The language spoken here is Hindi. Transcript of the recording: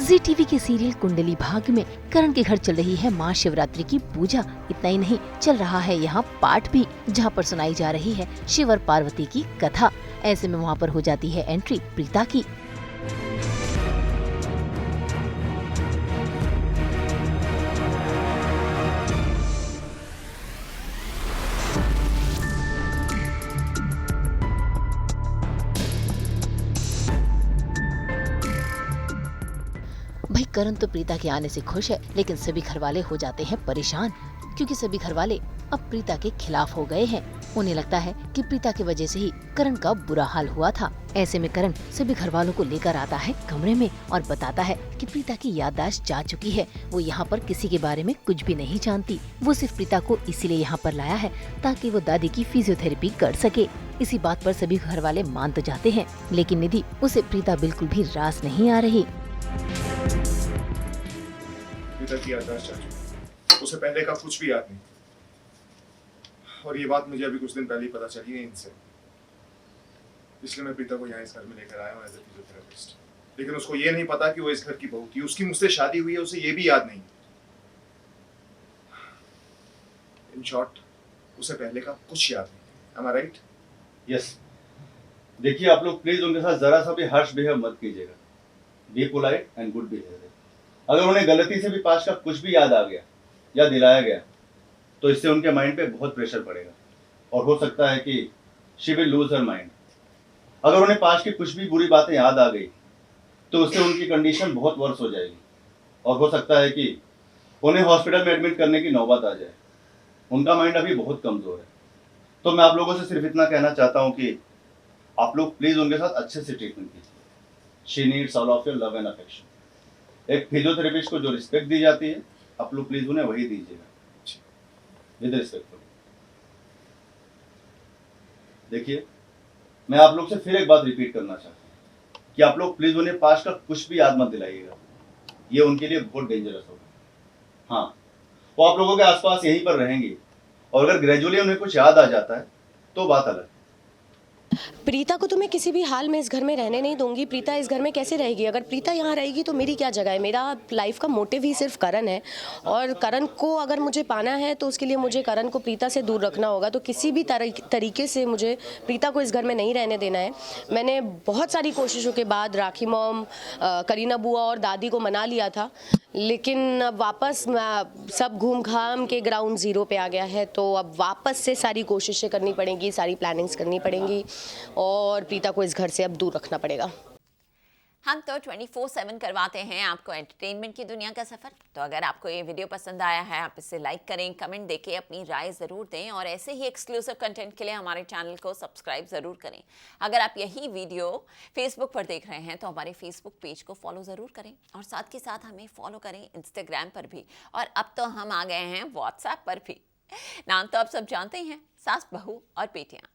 जी टीवी के सीरियल कुंडली भाग्य में करण के घर चल रही है महाशिवरात्रि की पूजा। इतना ही नहीं, चल रहा है यहाँ पाठ भी, जहाँ पर सुनाई जा रही है शिव और पार्वती की कथा। ऐसे में वहाँ पर हो जाती है एंट्री प्रीता की। भाई करण तो प्रीता के आने से खुश है, लेकिन सभी घरवाले हो जाते हैं परेशान, क्योंकि सभी घरवाले अब प्रीता के खिलाफ हो गए हैं। उन्हें लगता है कि प्रीता की वजह से ही करण का बुरा हाल हुआ था। ऐसे में करण सभी घरवालों को लेकर आता है कमरे में और बताता है कि प्रीता की याददाश्त जा चुकी है। वो यहाँ पर किसी के बारे में कुछ भी नहीं जानती। वो सिर्फ प्रीता को इसीलिए यहाँ पर लाया है ताकि वो दादी की फिजियोथेरेपी कर सके। इसी बात पर सभी घरवाले मान तो जाते हैं, लेकिन निधि, उसे प्रीता बिल्कुल भी रास नहीं आ रही। की याददाश्त जा चुकी, उसे पहले का कुछ भी याद नहीं। और ये बात मुझे अभी कुछ दिन पहले ही पता चली है इनसे, इसलिए मैं प्रीता को यहाँ इस घर में लेकर आया हूँ एज ए फिजियोथेरेपिस्ट। लेकिन उसको ये नहीं पता कि वो इस घर की बहू थी, उसकी मुझसे शादी हुई है, उसे ये भी याद नहीं। इन शॉर्ट, उसे पहले का कुछ याद नहीं। Am I right? यस। देखिए, आप लोग प्लीज उनके साथ जरा सा भी हर्ष बिहेव मत कीजिएगा। Be polite and good behaviour. अगर उन्हें गलती से भी पास्ट का कुछ भी याद आ गया या दिलाया गया तो इससे उनके माइंड पे बहुत प्रेशर पड़ेगा और हो सकता है कि she will lose her mind. अगर उन्हें पास्ट की कुछ भी बुरी बातें याद आ गई तो उससे उनकी कंडीशन बहुत वर्स हो जाएगी और हो सकता है कि उन्हें हॉस्पिटल में एडमिट करने की नौबत आ जाए। उनका माइंड अभी बहुत कमजोर है। तो मैं आप लोगों से सिर्फ इतना कहना चाहता हूँ कि आप लोग प्लीज उनके साथ अच्छे से ट्रीटमेंट कीजिए। She needs all of your love and affection. एक फिजियोथेरेपिस्ट को जो रिस्पेक्ट दी जाती है, आप लोग प्लीज उन्हें वही दीजिएगा, विद रिस्पेक्टफुल। देखिए, मैं आप लोग से फिर एक बात रिपीट करना चाहता हूँ कि आप लोग प्लीज उन्हें पास्ट का कुछ भी याद मत दिलाइएगा। ये उनके लिए बहुत डेंजरस होगा। हाँ, वो आप लोगों के आसपास यहीं पर रहेंगी और अगर ग्रेजुअली उन्हें कुछ याद आ जाता है तो बात अलग। प्रीता को तो मैं किसी भी हाल में इस घर में रहने नहीं दूंगी। प्रीता इस घर में कैसे रहेगी? अगर प्रीता यहाँ रहेगी तो मेरी क्या जगह है? मेरा लाइफ का मोटिव ही सिर्फ करण है और करण को अगर मुझे पाना है तो उसके लिए मुझे करण को प्रीता से दूर रखना होगा। तो किसी भी तरीके से मुझे प्रीता को इस घर में नहीं रहने देना है। मैंने बहुत सारी कोशिशों के बाद राखी मॉम, करीना बुआ और दादी को मना लिया था, लेकिन अब वापस सब घूम घाम के ग्राउंड जीरो पे आ गया है। तो अब वापस से सारी कोशिशें करनी पड़ेंगी, सारी प्लानिंग्स करनी पड़ेंगी और प्रीता को इस घर से अब दूर रखना पड़ेगा। हम तो 24/7 करवाते हैं आपको एंटरटेनमेंट की दुनिया का सफ़र। तो अगर आपको ये वीडियो पसंद आया है, आप इसे लाइक करें, कमेंट देके अपनी राय ज़रूर दें और ऐसे ही एक्सक्लूसिव कंटेंट के लिए हमारे चैनल को सब्सक्राइब ज़रूर करें। अगर आप यही वीडियो फेसबुक पर देख रहे हैं तो हमारे फेसबुक पेज को फॉलो ज़रूर करें और साथ के साथ हमें फॉलो करें इंस्टाग्राम पर भी। और अब तो हम आ गए हैं व्हाट्सएप पर भी। नाम तो आप सब जानते हैं, सास, बहू और बेटियाँ।